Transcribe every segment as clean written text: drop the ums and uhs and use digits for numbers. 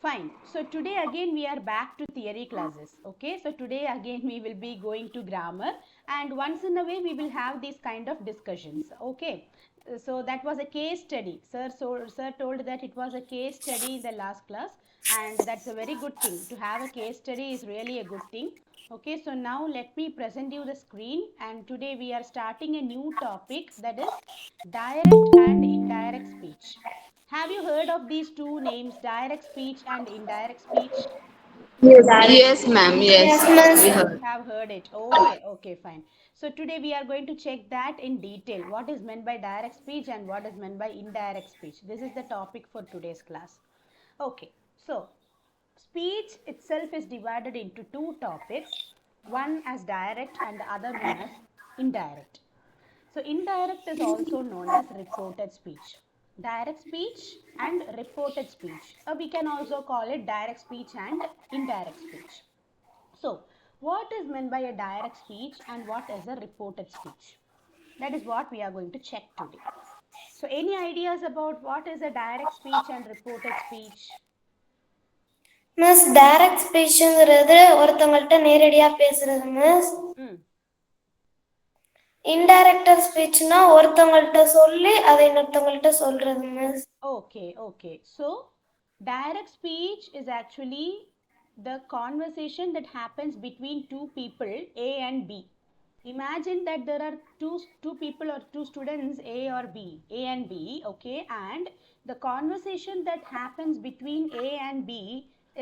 Fine. So today again we are back to theory classes. Okay. So today again we will be going to grammar, and once in a way we will have these kind of discussions. Okay. So that was a case study. Sir told that it was a case study in the last class, and that's a very good thing. To have a case study is really a good thing. Okay. So now let me present you the screen, and today we are starting a new topic, that is direct and indirect speech. Have you heard of these two names, direct speech and indirect speech? Yes, ma'am. Yes, Yes, miss. we heard. Have heard it. Okay, okay, fine. So today we are going to check that in detail. What is meant by direct speech and what is meant by indirect speech. This is the topic for today's class. Okay, so speech itself is divided into two topics, one as direct and the other known as indirect. So indirect is also known as reported speech. Direct speech and reported speech. We can also call it direct speech and indirect speech. So what is meant by a direct speech and what is a reported speech? That is what we are going to check today. So any ideas about what is a direct speech and reported speech? Miss direct ஸ்பீச்ங்கிறது ஒருத்தவங்கள்ட்ட நேரடியா பேசுறது miss. Hmm. இன்டைரக்டர் ஸ்பீச்னா ஒருத்தவங்கள்ட்ட சொல்லி அதை இன்னொருத்தவங்கள்ட்ட சொல்றது miss. Okay, okay. So direct speech is actually the conversation that happens between two people, A and B. Imagine that there are two people or two students, A or B, A and B, okay, and the conversation that happens between A and B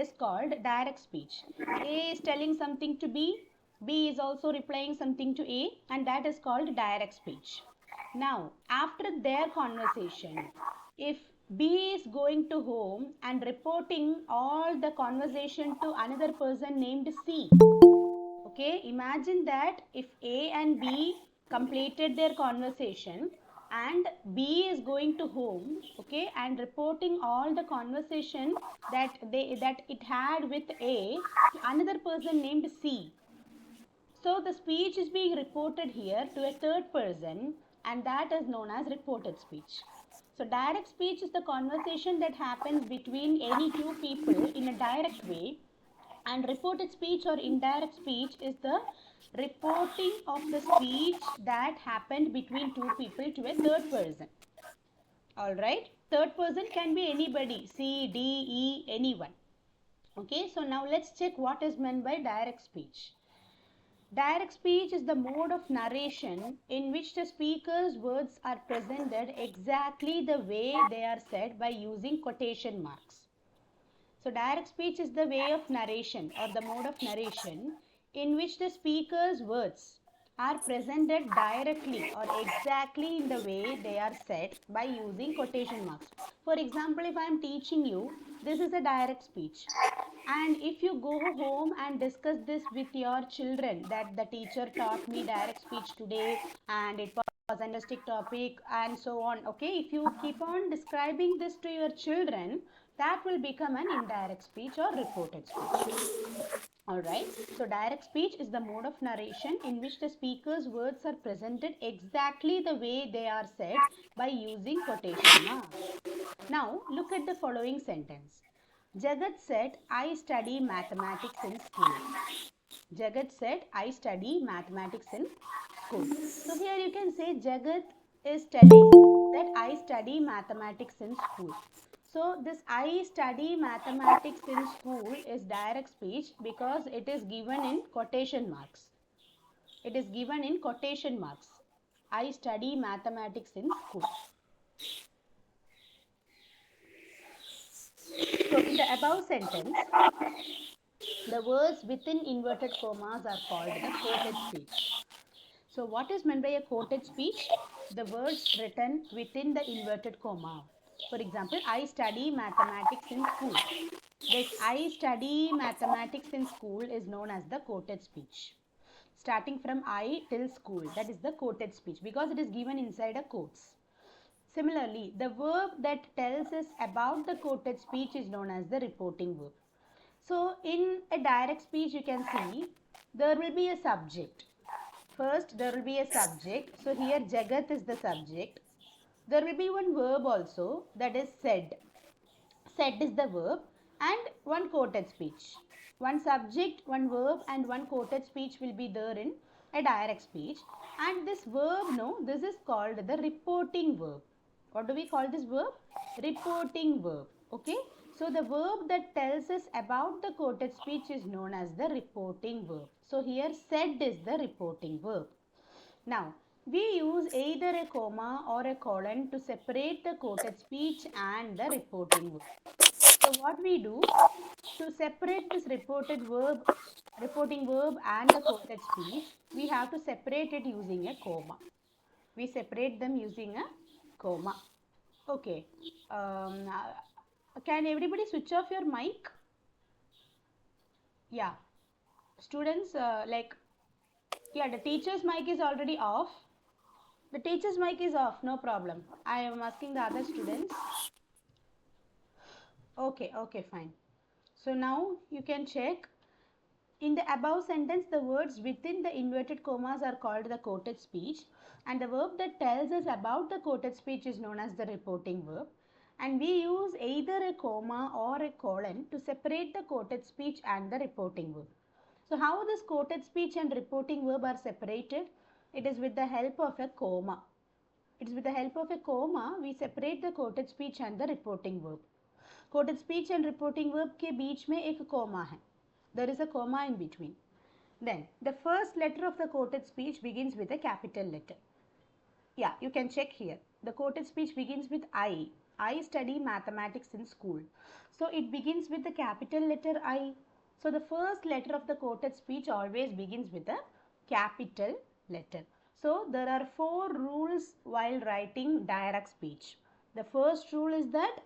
is called direct speech. A is telling something to B, B is also replying something to A, and that is called direct speech. Now, after their conversation, if B is going to home and reporting all the conversation to another person named C, okay, imagine that if A and B completed their conversation and B is going to home, okay, and reporting all the conversation that it had with A to another person named C. So the speech is being reported here to a third person, and that is known as reported speech. So direct speech is the conversation that happens between any two people in a direct way, and reported speech or indirect speech is the reporting of the speech that happened between two people to a third person. All right. Third person can be anybody, C, D, E, anyone. Okay. So now let's check what is meant by direct speech. Direct speech is the mode of narration in which the speaker's words are presented exactly the way they are said by using quotation marks. So direct speech is the way of narration or the mode of narration in which the speaker's words are presented directly or exactly in the way they are said by using quotation marks. For example, if I am teaching you, this is a direct speech. And if you go home and discuss this with your children, that the teacher taught me direct speech today and it was a fantastic topic and so on. Okay, if you keep on describing this to your children, that will become an indirect speech or reported speech. Alright, so direct speech is the mode of narration in which the speaker's words are presented exactly the way they are said by using quotation marks. Now, look at the following sentence. Jagat said, I study mathematics in school. Jagat said, I study mathematics in school. So here you can say Jagat is telling that I study mathematics in school. So this I study mathematics in school is direct speech because it is given in quotation marks. It is given in quotation marks. I study mathematics in school. So in the above sentence, the words within inverted commas are called the quoted speech. So what is meant by a quoted speech? The words written within the inverted comma. For example, I study mathematics in school. This I study mathematics in school is known as the quoted speech. Starting from I till school, that is the quoted speech because it is given inside a quotes. Similarly, the verb that tells us about the quoted speech is known as the reporting verb. So in a direct speech, you can see there will be a subject. First, there will be a subject. So here Jagat is the subject. There will be one verb also, that is said. Said is the verb. and one quoted speech. One subject, one verb and one quoted speech will be there in a direct speech. And this verb, this is called the reporting verb. What do we call this verb? Reporting verb. Okay. So the verb that tells us about the quoted speech is known as the reporting verb. So here said is the reporting verb. Now, we use either a comma or a colon to separate the quoted speech and the reporting verb. So what we do to separate this reporting verb and the quoted speech, we have to separate it using a comma. We separate them using a comma. Okay. Can everybody switch off your mic? Yeah. Students, the teacher's mic is already off. The teacher's mic is off, no problem. I am asking the other students. Okay, fine. So now you can check. In the above sentence, the words within the inverted commas are called the quoted speech, and the verb that tells us about the quoted speech is known as the reporting verb. And we use either a comma or a colon to separate the quoted speech and the reporting verb. So how this quoted speech and reporting verb are separated? It is with the help of a comma. It is with the help of a comma we separate the quoted speech and the reporting verb. Quoted speech and reporting verb के बीच में एक comma है. There is a comma in between. Then the first letter of the quoted speech begins with a capital letter. Yeah, you can check here. The quoted speech begins with I. I study mathematics in school. So it begins with the capital letter I. So the first letter of the quoted speech always begins with a capital letter. So there are 4 rules while writing direct speech. The first rule is that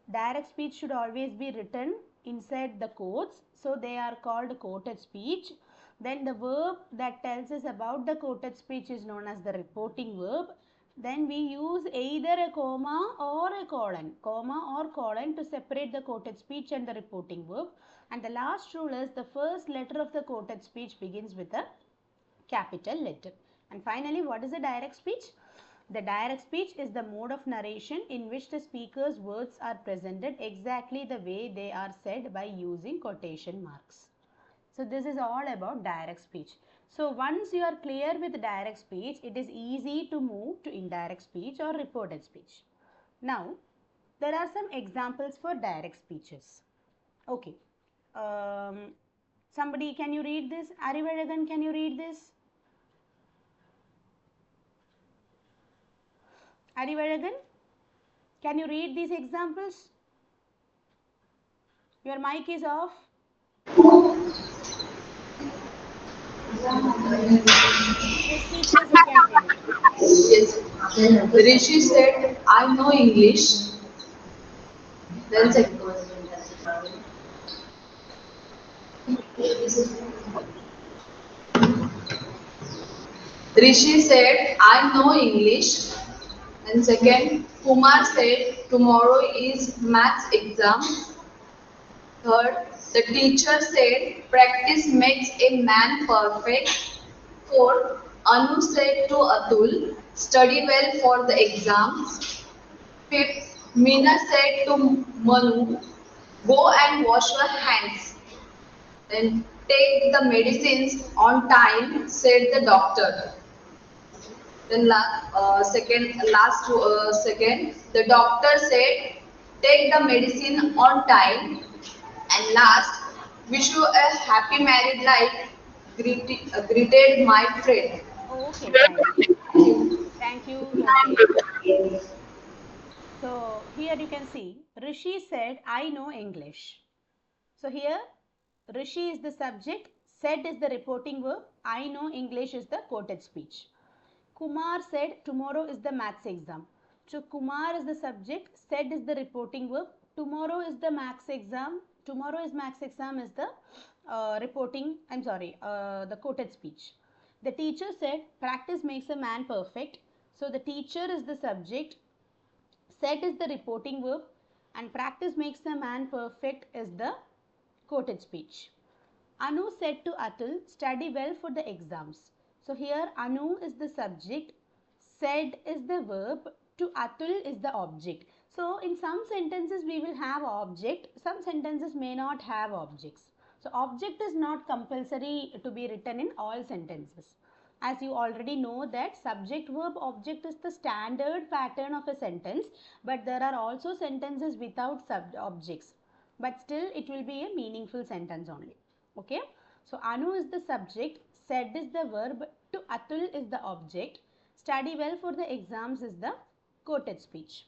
direct speech should always be written inside the quotes. So they are called quoted speech. Then the verb that tells us about the quoted speech is known as the reporting verb. Then we use either a comma or a colon to separate the quoted speech and the reporting verb. And the last rule is the first letter of the quoted speech begins with a capital letter. And finally, what is a direct speech? The direct speech is the mode of narration in which the speaker's words are presented exactly the way they are said by using quotation marks. So this is all about direct speech. So once you are clear with direct speech, it is easy to move to indirect speech or reported speech. Now, there are some examples for direct speeches. Okay. Somebody, can you read this? Arivalagan, can you read this? Arivalagan, can you read these examples? Your mic is off. Yes, teachers, you can read. Yes. Rishi said, I know English. Then second. Rishi said, I know English. And second, Kumar said, tomorrow is maths exam. Third, the teacher said, practice makes a man perfect. Fourth, Anu said to Atul, study well for the exams. Fifth, Meena said to Manu, go and wash your hands. Then take the medicines on time, said the doctor. Then second, the doctor said, take the medicine on time. And last, wish you a happy married life. Greeted my friend. Okay, fine. Thank you, Lokesh. So here you can see Rishi said, I know English. So here Rishi is the subject, said is the reporting verb, I know English is the quoted speech. Kumar said, tomorrow is the maths exam. So Kumar is the subject, said is the reporting verb, tomorrow is the maths exam. Tomorrow is maths exam is the the quoted speech. The teacher said, practice makes a man perfect. So the teacher is the subject, said is the reporting verb, and practice makes a man perfect is the quoted speech. Anu said to Atul, study well for the exams. So here Anu is the subject, said is the verb, to Atul is the object. So in some sentences we will have object, some sentences may not have objects. So object is not compulsory to be written in all sentences. As you already know that subject verb object is the standard pattern of a sentence, but there are also sentences without objects. But still it will be a meaningful sentence only. Okay. So Anu is the subject, said is the verb, to Atul is the object, study well for the exams is the quoted speech.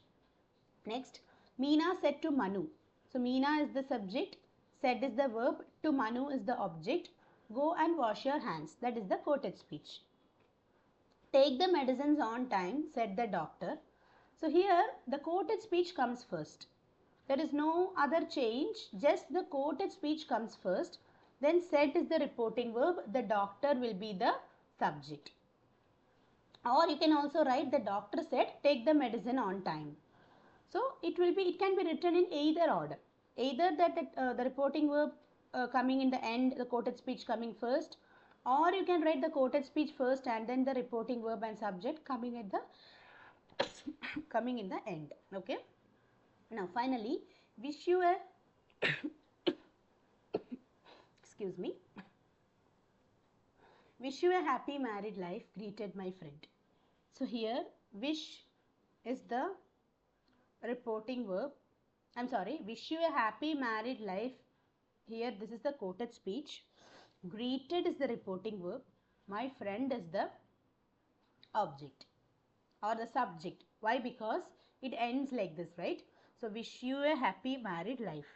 Next, Meena said to Manu. So Meena is the subject, said is the verb, to Manu is the object. Go and wash your hands. That is the quoted speech. Take the medicines on time, said the doctor. So here the quoted speech comes first. There is no other change, just the quoted speech comes first. Then said is the reporting verb, the doctor will be the subject. Or you can also write the doctor said take the medicine on time. So it can be written in either order. Either that the reporting verb coming in the end, the quoted speech coming first, or you can write the quoted speech first and then the reporting verb and subject coming at the coming in the end. Okay. Now finally, wish you a excuse me. Wish you a happy married life, greeted my friend. So here wish is the reporting verb. I'm sorry, wish you a happy married life. Here this is the quoted speech. Greeted is the reporting verb. My friend is the object or the subject. Why? Because it ends like this, right? So wish you a happy married life.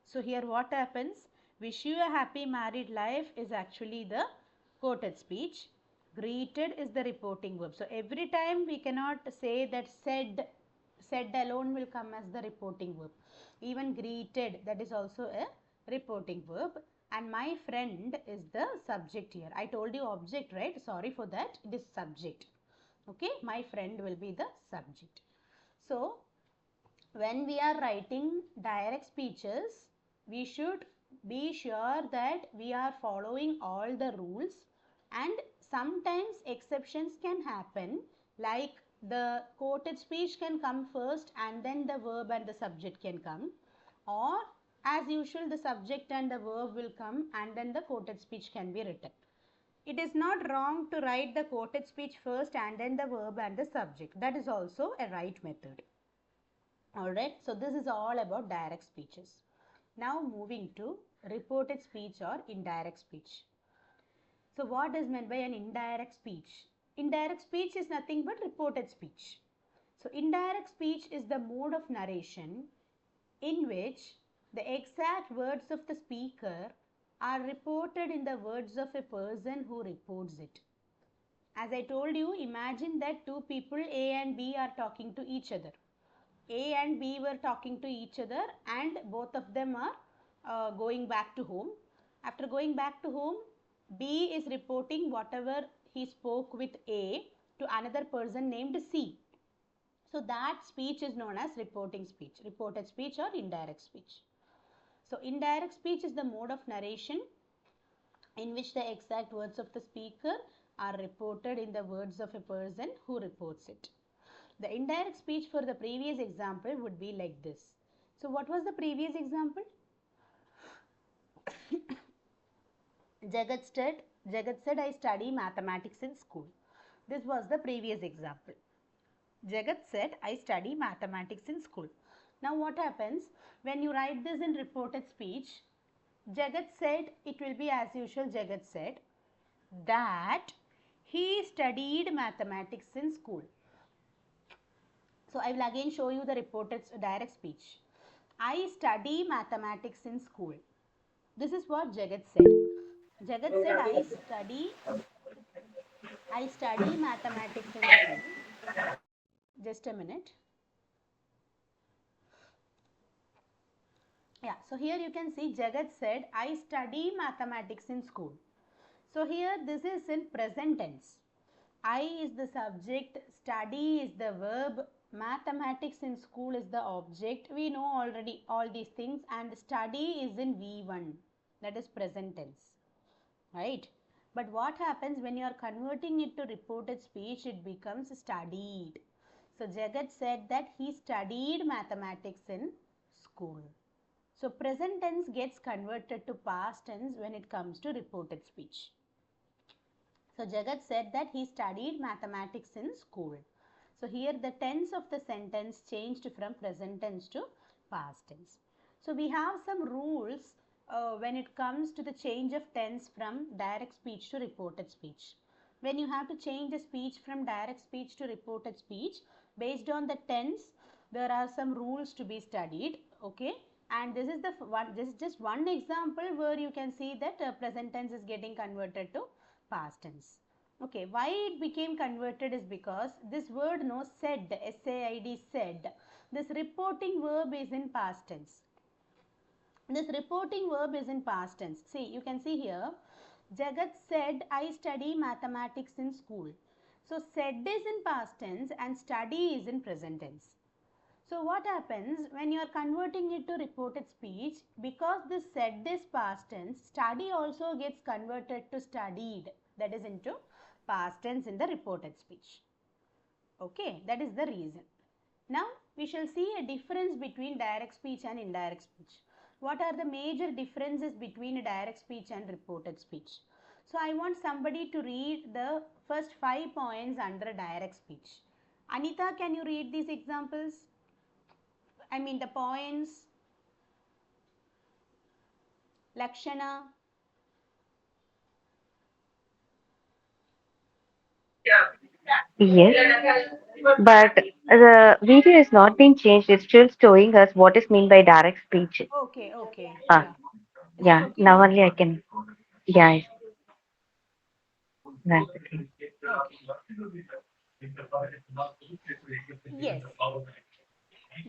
So here what happens? Wish you a happy married life is actually the quoted speech. Greeted is the reporting verb. So every time we cannot say that said alone will come as the reporting verb. Even greeted, that is also a reporting verb, and my friend is the subject here. I told you object, right? Sorry for that. It is subject. Okay, my friend will be the subject. So when we are writing direct speeches, we should be sure that we are following all the rules, and sometimes exceptions can happen, like the quoted speech can come first and then the verb and the subject can come, or as usual the subject and the verb will come and then the quoted speech can be written. It is not wrong to write the quoted speech first and then the verb and the subject. That is also a right method. Alright, so this is all about direct speeches. Now moving to reported speech or indirect speech. So what is meant by an indirect speech? Indirect speech is nothing but reported speech. So indirect speech is the mode of narration in which the exact words of the speaker are reported in the words of a person who reports it. As I told you, imagine that two people A and B are talking to each other. A and B were talking to each other and both of them are going back to home. After going back to home, B is reporting whatever he spoke with A to another person named C. So that speech is known as reporting speech, reported speech or indirect speech. So indirect speech is the mode of narration in which the exact words of the speaker are reported in the words of a person who reports it. The indirect speech for the previous example would be like this. So what was the previous example? Jagat said, I study mathematics in school. This was the previous example. Jagat said, I study mathematics in school. Now what happens when you write this in reported speech? Jagat said, it will be as usual. Jagat said that he studied mathematics in school. So I will again show you the reported direct speech. I study mathematics in school. This is what Jagat said. Jagat said, I study mathematics in school. Just a minute. Yeah, so here you can see Jagat said, I study mathematics in school. So here this is in present tense. I is the subject, study is the verb, mathematics in school is the object. We know already all these things, and study is in V1, that is present tense, right? But what happens when you are converting it to reported speech? It becomes studied. So Jagat said that he studied mathematics in school. So present tense gets converted to past tense when it comes to reported speech. So Jagat said that he studied mathematics in school. So here the tense of the sentence changed from present tense to past tense. So we have some rules when it comes to the change of tense from direct speech to reported speech. When you have to change a speech from direct speech to reported speech, based on the tense, there are some rules to be studied. Okay, and this is the one. This is just one example where you can see that present tense is getting converted to past tense. Okay, why it became converted is because this word no said, S-A-I-D, said, this reporting verb is in past tense. This reporting verb is in past tense. See, you can see here, Jagat said, I study mathematics in school. So said is in past tense and study is in present tense. So what happens when you are converting it to reported speech, because this said is past tense, study also gets converted to studied, that is into past tense in the reported speech. Okay, that is the reason. Now we shall see a difference between direct speech and indirect speech. What are the major differences between direct speech and reported speech? So I want somebody to read the first 5 points under direct speech. Anita, can you read these examples? I mean the points. Lakshana. Yes, but the video is not being changed. It's still showing us what is mean by direct speech. Okay, okay, Ah, yeah. Is it yeah. okay Now now? only I can. Yeah, that's okay. Okay. Yes,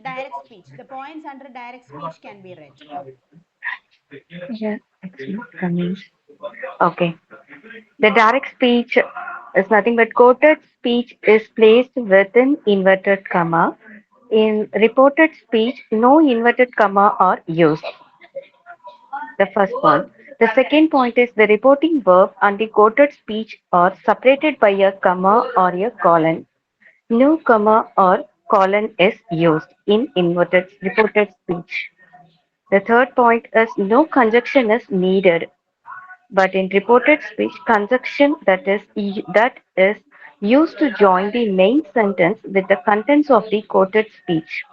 direct speech. The points under direct speech can be read. Yeah, it's not coming. Okay. The direct speech is nothing but quoted speech is placed within inverted comma. In reported speech, no inverted comma are used. The first point. The second point is the reporting verb and the quoted speech are separated by a comma or a colon. No comma or colon is used in inverted reported speech. The third point is no conjunction is needed, but in reported speech, conjunction that is used to join the main sentence with the contents of the quoted speech.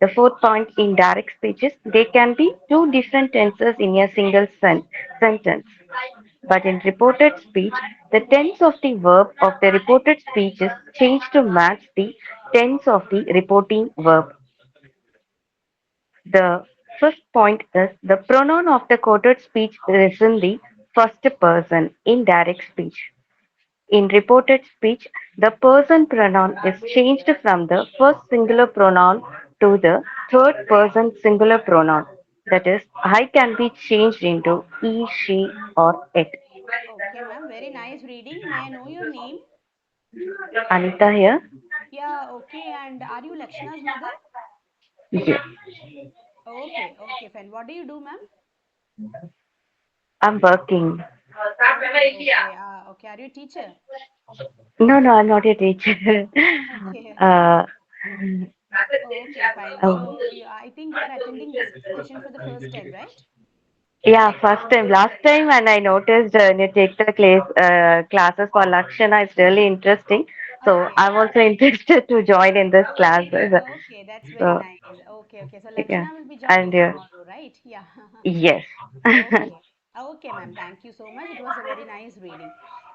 The fourth point in direct speeches, there can be two different tenses in a single sentence. But in reported speech, the tense of the verb of the reported speech is changed to match the tense of the reporting verb. The fifth point is the pronoun of the quoted speech is in the first person in direct speech. In reported speech, the person pronoun is changed from the first singular pronoun to the third person singular pronoun. That is, I can be changed into he, she, or it. Okay, ma'am. Very nice reading. May I know your name? Anita here. Yeah, okay. And are you Lakshana's mother? Yes, Okay, okay, fine. What do you do, ma'am? I'm working. Okay, okay. Okay. Are you a teacher? No, no, I'm not a teacher. Okay, okay. uh, Okay, fine. oh. So I think you are attending this session for the first time, right? Yeah, first time. Last time when I noticed when you take the classes for Lakshana, it's really interesting. So Okay. I'm also interested to join in this classes. Okay, that's very So nice. Okay, okay. So yeah, Lakshana will be and joining tomorrow, right? Yeah. yes. Okay. Okay, ma'am. Thank you so much. It was a very nice reading.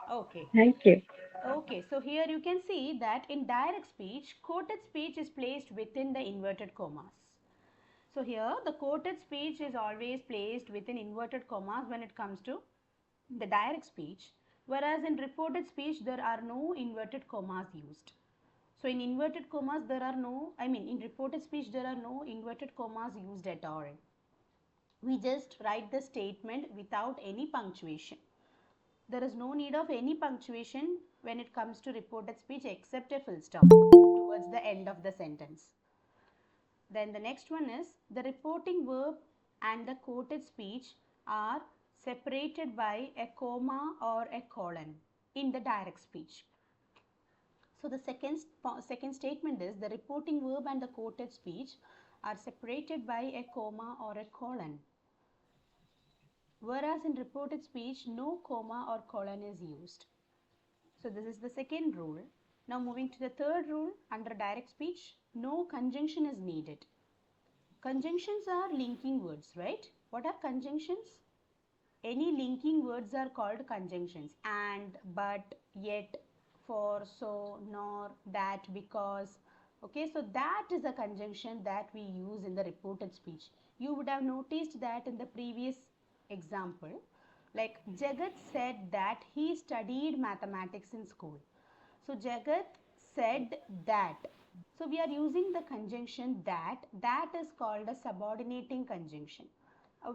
Okay. Thank you. Okay, so here you can see that in direct speech, quoted speech is placed within the inverted commas. So here the quoted speech is always placed within inverted commas when it comes to the direct speech, whereas in reported speech there are no inverted commas used. So in inverted commas there are no, I mean in reported speech there are no inverted commas used at all. We just write the statement without any punctuation. There is no need of any punctuation when it comes to reported speech except a full stop towards the end of the sentence. Then the next one is the reporting verb and the quoted speech are separated by a comma or a colon in the direct speech. So the second statement is the reporting verb and the quoted speech are separated by a comma or a colon. Whereas in reported speech, no comma or colon is used. So this is the second rule. Now moving to the third rule, under direct speech, no conjunction is needed. Conjunctions are linking words, right? What are conjunctions? Any linking words are called conjunctions. And, but, yet, for, so, nor, that, because. Okay, so that is a conjunction that we use in the reported speech. You would have noticed that in the previous example, like Jagat said that he studied mathematics in school. So Jagat said that. So we are using the conjunction that. That is called a subordinating conjunction.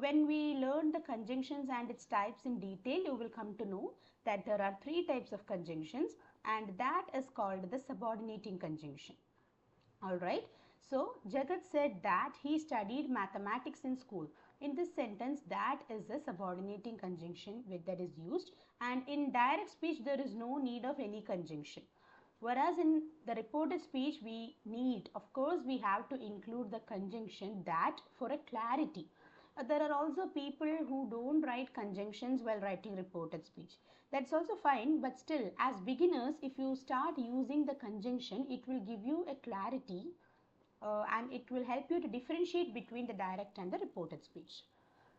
When we learn the conjunctions and its types in detail, you will come to know that there are three types of conjunctions, and that is called the subordinating conjunction. Alright, so Jagat said that he studied mathematics in school. In this sentence, that is the subordinating conjunction that is used, and in direct speech there is no need of any conjunction. Whereas in the reported speech we need, of course we have to include the conjunction that for a clarity. There are also people who don't write conjunctions while writing reported speech. That's also fine, but still, as beginners, if you start using the conjunction, it will give you a clarity and it will help you to differentiate between the direct and the reported speech.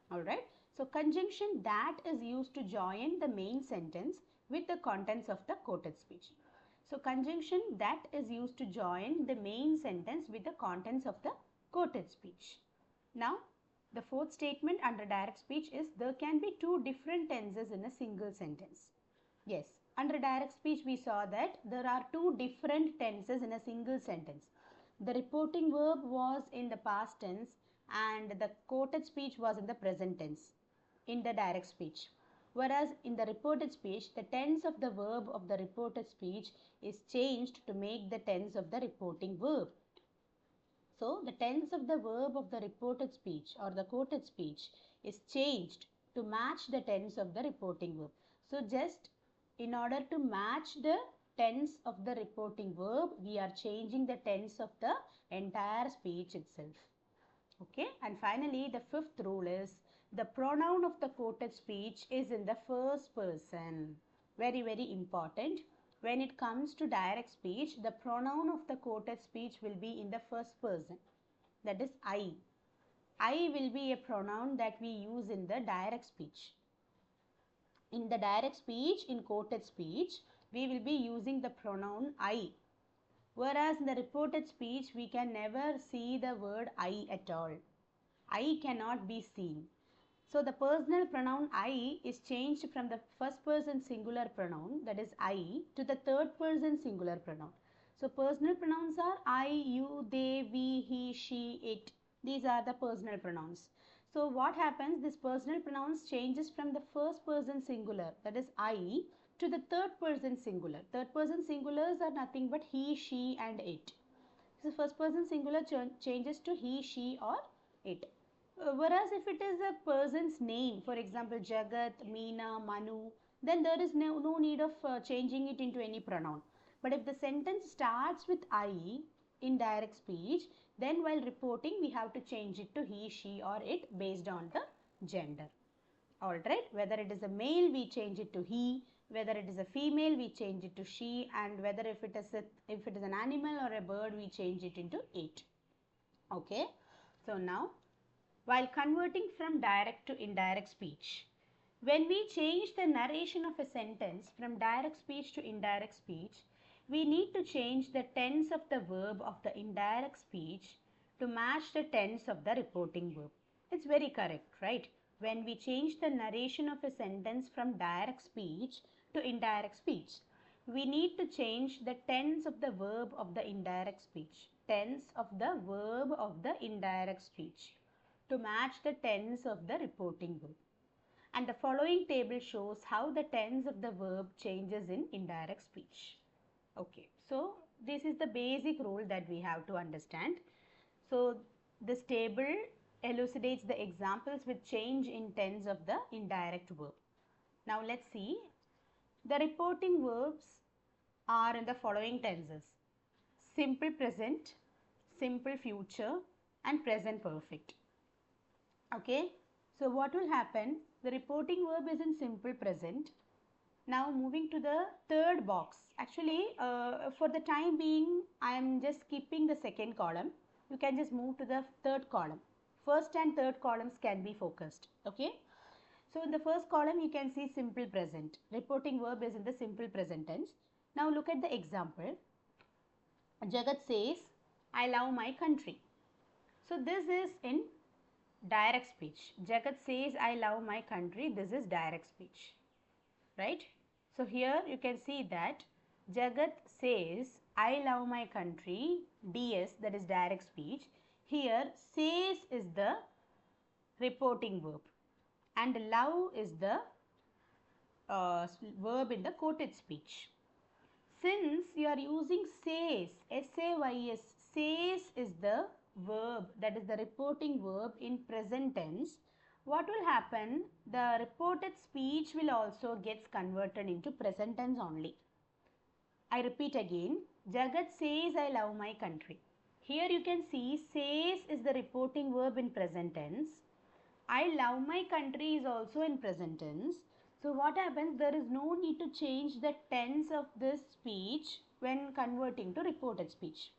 Alright, so conjunction that is used to join the main sentence with the contents of the quoted speech. So conjunction that is used to join the main sentence with the contents of the quoted speech. Now, the fourth statement under direct speech is there can be two different tenses in a single sentence. Yes, under direct speech we saw that there are two different tenses in a single sentence. The reporting verb was in the past tense and the quoted speech was in the present tense in the direct speech. Whereas in the reported speech, the tense of the verb of the reported speech is changed to make the tense of the reporting verb. So, the tense of the verb of the reported speech or the quoted speech is changed to match the tense of the reporting verb. So, just in order to match the tense of the reporting verb, we are changing the tense of the entire speech itself. Okay, and finally, the fifth rule is the pronoun of the quoted speech is in the first person. Very, very important. When it comes to direct speech, the pronoun of the quoted speech will be in the first person. That is I. I will be a pronoun that we use in the direct speech. In the direct speech, in quoted speech, we will be using the pronoun I. Whereas in the reported speech, we can never see the word I at all. I cannot be seen. So the personal pronoun I is changed from the first person singular pronoun, that is I, to the third person singular pronoun. So personal pronouns are I, you, they, we, he, she, it. These are the personal pronouns. So what happens? This personal pronouns changes from the first person singular, that is I, to the third person singular. Third person singulars are nothing but he, she and it. So first person singular changes to he, she or it. Whereas if it is a person's name, for example, Jagat, Meena, Manu, then there is no need of changing it into any pronoun. But if the sentence starts with I in direct speech, then while reporting, we have to change it to he, she or it based on the gender. Alright, whether it is a male, we change it to he, whether it is a female, we change it to she, and whether if it is an animal or a bird, we change it into it. Okay, so now, while converting from direct to indirect speech, when we change the narration of a sentence from direct speech to indirect speech, we need to change the tense of the verb of the indirect speech to match the tense of the reporting verb. It's very correct, right? When we change the narration of a sentence from direct speech to indirect speech, we need to change the tense of the verb of the indirect speech. Tense of the verb of the indirect speech to match the tense of the reporting verb. And the following table shows how the tense of the verb changes in indirect speech. Okay, so this is the basic rule that we have to understand. So this table elucidates the examples with change in tense of the indirect verb. Now let's see. The reporting verbs are in the following tenses: simple present, simple future, and present perfect. Okay, so what will happen? The reporting verb is in simple present. Now moving to the third box. Actually, for the time being, I am just skipping the second column. You can just move to the third column. First and third columns can be focused. Okay. So in the first column, you can see simple present. Reporting verb is in the simple present tense. Now look at the example. Jagat says, I love my country. So this is in direct speech. Jagat says, I love my country. This is direct speech. Right? So here you can see that Jagat says, I love my country. DS, that is direct speech. Here, says is the reporting verb and love is the verb in the quoted speech. Since you are using says, S-A-Y-S, says is the verb, that is the reporting verb in present tense, what will happen? The reported speech will also gets converted into present tense only. I repeat again, Jagat says, I love my country. Here you can see says is the reporting verb in present tense. I love my country is also in present tense. So what happens? There is no need to change the tense of this speech when converting to reported speech.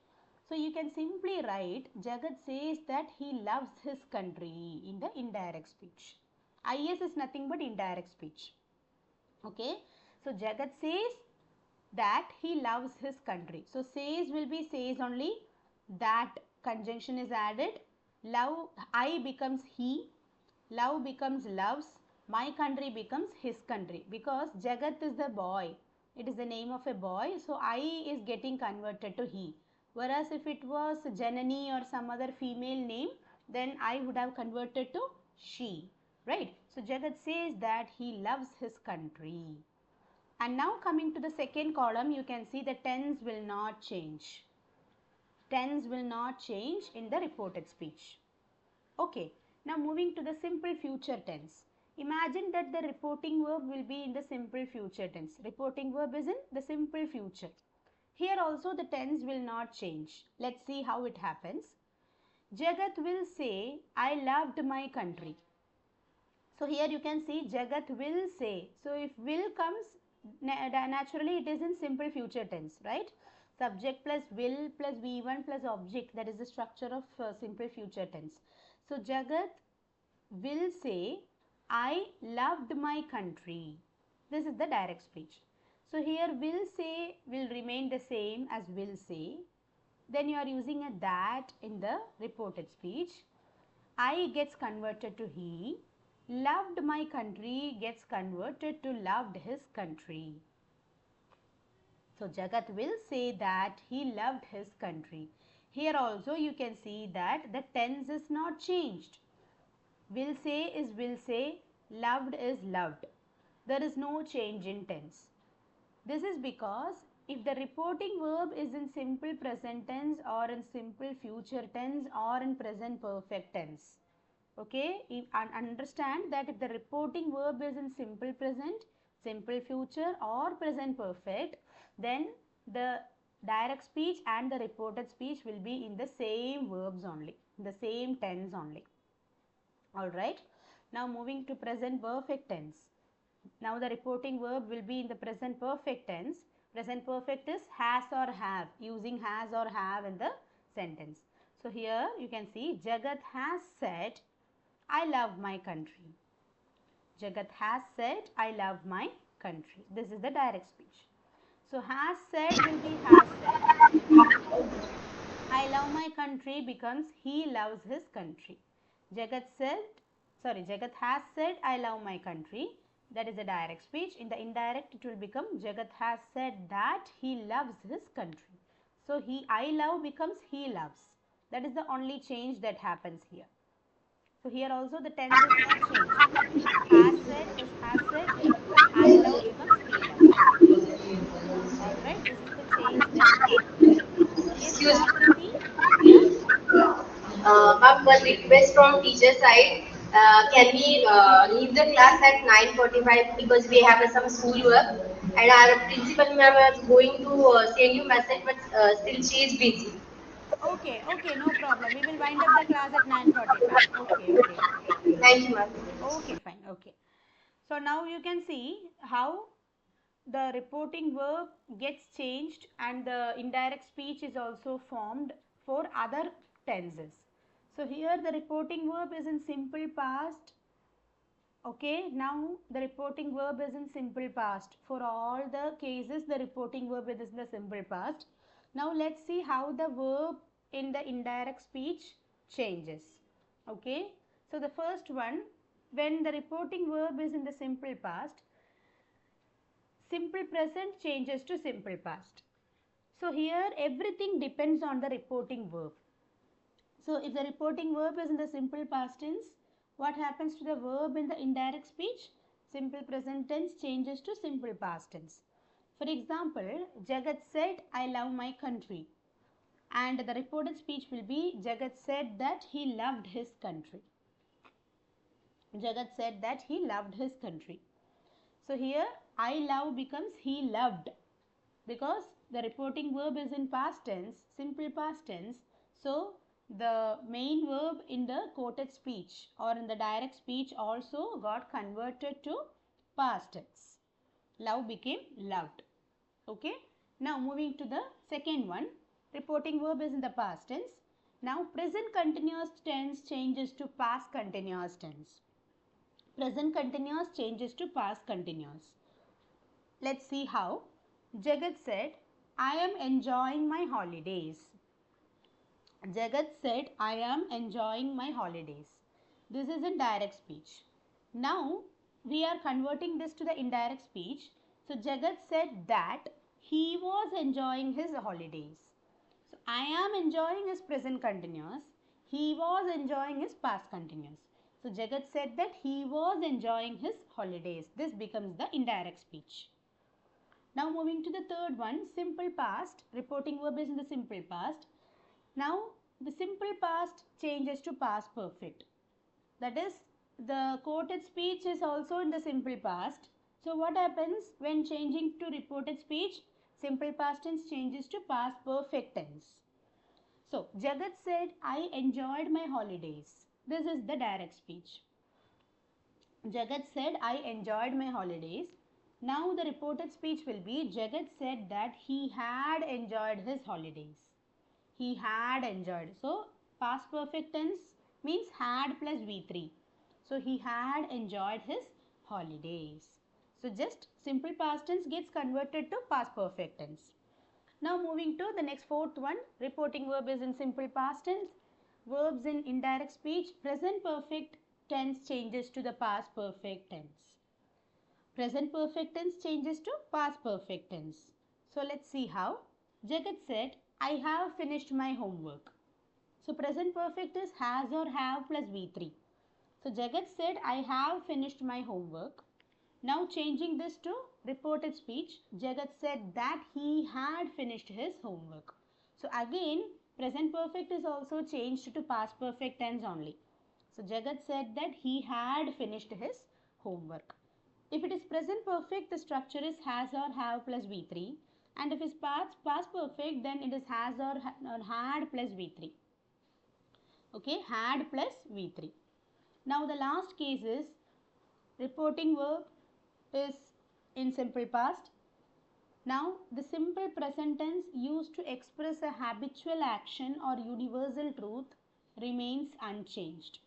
So you can simply write Jagat says that he loves his country in the indirect speech. IS is nothing but indirect speech. Okay. So Jagat says that he loves his country. So says will be says only. That conjunction is added. Love, I becomes he. Love becomes loves. My country becomes his country because Jagat is the boy. It is the name of a boy. So I is getting converted to he. Whereas if it was Janani or some other female name, then I would have converted to she. Right? So Jagat says that he loves his country. And now coming to the second column, you can see the tense will not change. Tense will not change in the reported speech. Okay. Now moving to the simple future tense. Imagine that the reporting verb will be in the simple future tense. Reporting verb is in the simple future. Here also the tense will not change. Let's see how it happens. Jagat will say, I loved my country. So here you can see Jagat will say. So if will comes, naturally it is in simple future tense, right? Subject plus will plus V1 plus object, that is the structure of simple future tense. So Jagat will say, I loved my country. This is the direct speech. So here will say will remain the same as will say. Then you are using a that in the reported speech. I gets converted to he. Loved my country gets converted to loved his country. So Jagat will say that he loved his country. Here also you can see that the tense is not changed. Will say is will say, loved is loved. There is no change in tense. This is because if the reporting verb is in simple present tense or in simple future tense or in present perfect tense. Okay, understand that if the reporting verb is in simple present, simple future or present perfect, then the direct speech and the reported speech will be in the same verbs only, the same tense only. Alright, now moving to present perfect tense. Now the reporting verb will be in the present perfect tense. Present perfect is has or have, using has or have in the sentence. So here you can see Jagat has said, I love my country. Jagat has said, I love my country. This is the direct speech. So has said will be has said. I love my country becomes he loves his country. Jagat has said, I love my country. That is a direct speech. In the indirect, it will become Jagat has said that he loves his country. So I love becomes he loves. That is the only change that happens here. So here also the tense is not changed. Has said is has said. I love becomes he loves. Alright, this is the change that happens. Yes, Excuse Shravati? Yeah? ma'am, one request from teacher side. Can we leave the class at 9:45 because we have some school work? And our principal ma'am was going to send you message, but still she is busy. Okay, okay, no problem. We will wind up the class at 9:45. Okay, okay. Thank you, ma'am. Okay, fine. Okay. So now you can see how the reporting verb gets changed and the indirect speech is also formed for other tenses. So here the reporting verb is in simple past. Okay, now the reporting verb is in simple past. For all the cases, the reporting verb is in the simple past. Now let's see how the verb in the indirect speech changes. Okay, so the first one, when the reporting verb is in the simple past, simple present changes to simple past. So here everything depends on the reporting verb. So if the reporting verb is in the simple past tense, what happens to the verb in the indirect speech? Simple present tense changes to simple past tense. For example, Jagat said, I love my country. And the reported speech will be, Jagat said that he loved his country. Jagat said that he loved his country. So here, I love becomes he loved, because the reporting verb is in past tense, simple past tense. So the main verb in the quoted speech or in the direct speech also got converted to past tense. Love became loved. Okay. Now moving to the second one, reporting verb is in the past tense. Now present continuous tense changes to past continuous tense. Present continuous changes to past continuous. Let's see how. Jagat said, I am enjoying my holidays. Jagat said, I am enjoying my holidays. This is in direct speech. Now, we are converting this to the indirect speech. So, Jagat said that he was enjoying his holidays. So, I am enjoying is present continuous. He was enjoying his past continuous. So, Jagat said that he was enjoying his holidays. This becomes the indirect speech. Now moving to the third one, simple past. Reporting verb is in the simple past. Now the simple past changes to past perfect. That is, the quoted speech is also in the simple past. So what happens when changing to reported speech? Simple past tense changes to past perfect tense. So Jagat said, I enjoyed my holidays. This is the direct speech. Jagat said, I enjoyed my holidays. Now the reported speech will be, Jagat said that he had enjoyed his holidays. He had enjoyed. So past perfect tense means had plus V3. So he had enjoyed his holidays. So just simple past tense gets converted to past perfect tense. Now moving to the next fourth one, reporting verb is in simple past tense. Verbs in indirect speech, present perfect tense changes to the past perfect tense. Present perfect tense changes to past perfect tense. So let's see how. Jagat said, I have finished my homework. So present perfect is has or have plus V3. So Jagat said, I have finished my homework. Now changing this to reported speech, Jagat said that he had finished his homework. So again, present perfect is also changed to past perfect tense only. So Jagat said that he had finished his homework. If it is present perfect, the structure is has or have plus V3. And if it is past perfect, then it is has or had plus V3. Okay, had plus V3. Now the last case is reporting verb is in simple past. Now the simple present tense used to express a habitual action or universal truth remains unchanged.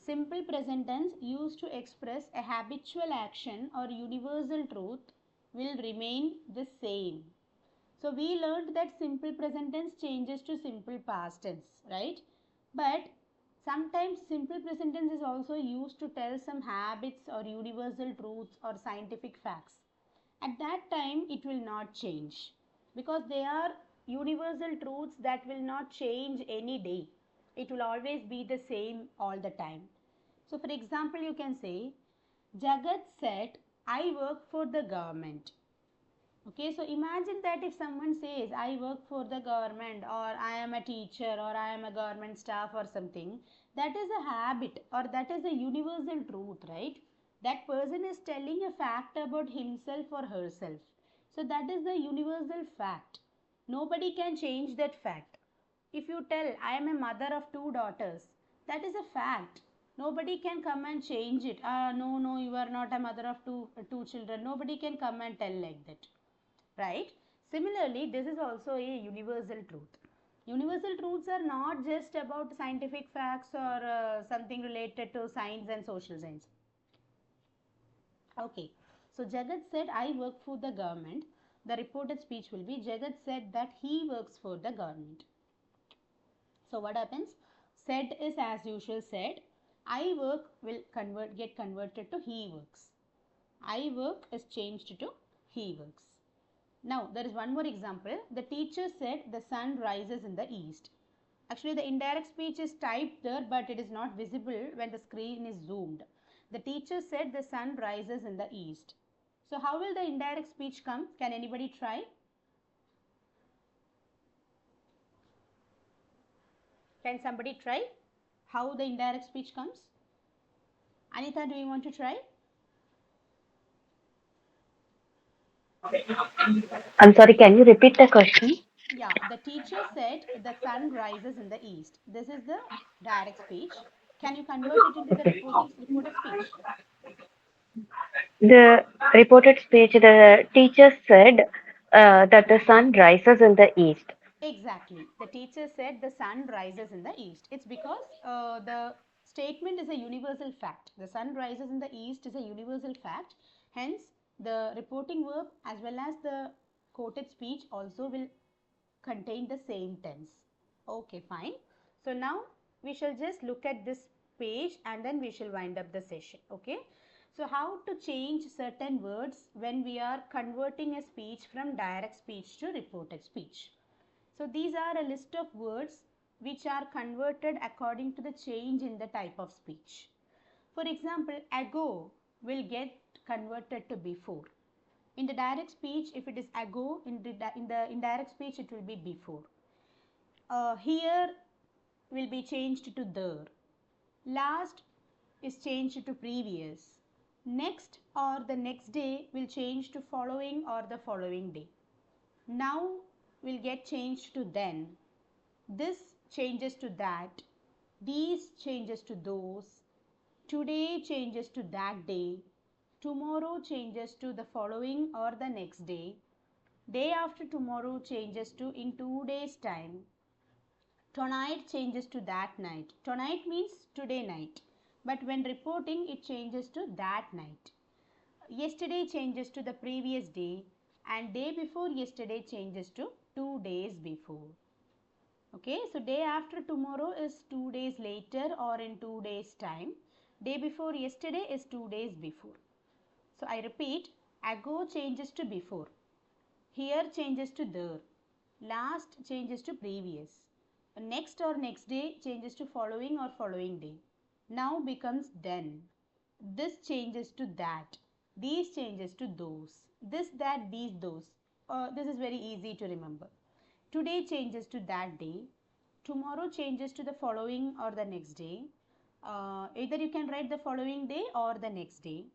Simple present tense used to express a habitual action or universal truth will remain the same. So we learned that simple present tense changes to simple past tense, right? But sometimes simple present tense is also used to tell some habits or universal truths or scientific facts. At that time, it will not change because they are universal truths that will not change any day. It will always be the same all the time. So, for example, you can say, Jagat said, I work for the government. Okay, so imagine that if someone says, I work for the government, or I am a teacher, or I am a government staff, or something, that is a habit or that is a universal truth, right? That person is telling a fact about himself or herself. So that is the universal fact. Nobody can change that fact. If you tell, I am a mother of 2 daughters, that is a fact. Nobody can come and change it. No, no, you are not a mother of two children. Nobody can come and tell like that. Right? Similarly, this is also a universal truth. Universal truths are not just about scientific facts or something related to science and social science. Okay, so Jagat said, I work for the government. The reported speech will be, Jagat said that he works for the government. So what happens? Said is as usual said. I work will get converted to he works. I work is changed to he works. Now there is one more example. The teacher said the sun rises in the east. Actually the indirect speech is typed there, but it is not visible when the screen is zoomed. The teacher said the sun rises in the east. So how will the indirect speech come? Can anybody try? Can somebody try how the indirect speech comes? Anita, do you want to try? I'm sorry, can you repeat the question? Yeah, the teacher said the sun rises in the east. This is the direct speech. Can you convert it into the Okay. reported speech? The reported speech, the teacher said that the sun rises in the east. Exactly. The teacher said the sun rises in the east. It's because the statement is a universal fact. The sun rises in the east is a universal fact. Hence, the reporting verb as well as the quoted speech also will contain the same tense. Okay, fine. So now we shall just look at this page and then we shall wind up the session. Okay. So how to change certain words when we are converting a speech from direct speech to reported speech. So these are a list of words which are converted according to the change in the type of speech. For example, ago will get converted to before. In the direct speech, if it is ago, in the indirect speech, it will be before. Here will be changed to there. Last is changed to previous. Next or the next day will change to following or the following day. Now will get changed to then. This changes to that. These changes to those. Today changes to that day. Tomorrow changes to the following or the next day. Day after tomorrow changes to in 2 days time. Tonight changes to that night. Tonight means today night. But when reporting, it changes to that night. Yesterday changes to the previous day. And day before yesterday changes to 2 days before. Okay, so day after tomorrow is 2 days later or in 2 days time. Day before yesterday is 2 days before. So I repeat, ago changes to before. Here changes to there. Last changes to previous. Next or next day changes to following or following day. Now becomes then. This changes to that. These changes to those. This, that, these, those. This is very easy to remember. Today changes to that day. Tomorrow changes to the following or the next day. Either you can write the following day or the next day.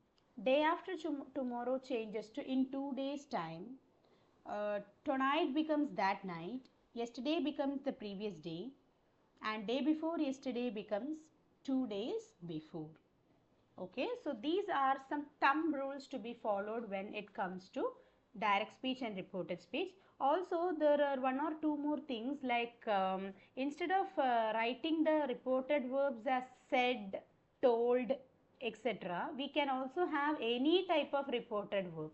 Day after tomorrow changes to in 2 days time. Tonight becomes that night. Yesterday becomes the previous day. And day before yesterday becomes 2 days before. Okay, so these are some thumb rules to be followed when it comes to direct speech and reported speech. Also, there are one or two more things like instead of writing the reported verbs as said, told, etc., we can also have any type of reported verb.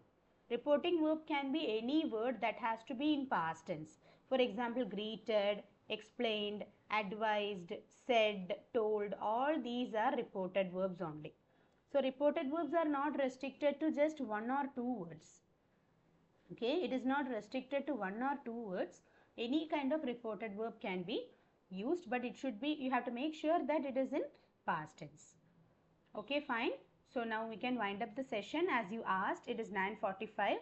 Reporting verb can be any word that has to be in past tense. For example, greeted, explained, advised, said, told, all these are reported verbs only. So reported verbs are not restricted to just one or two words. Okay, it is not restricted to one or two words. Any kind of reported verb can be used, but it should be, you have to make sure that it is in past tense. Okay, fine. So now we can wind up the session as you asked. It is 9:45.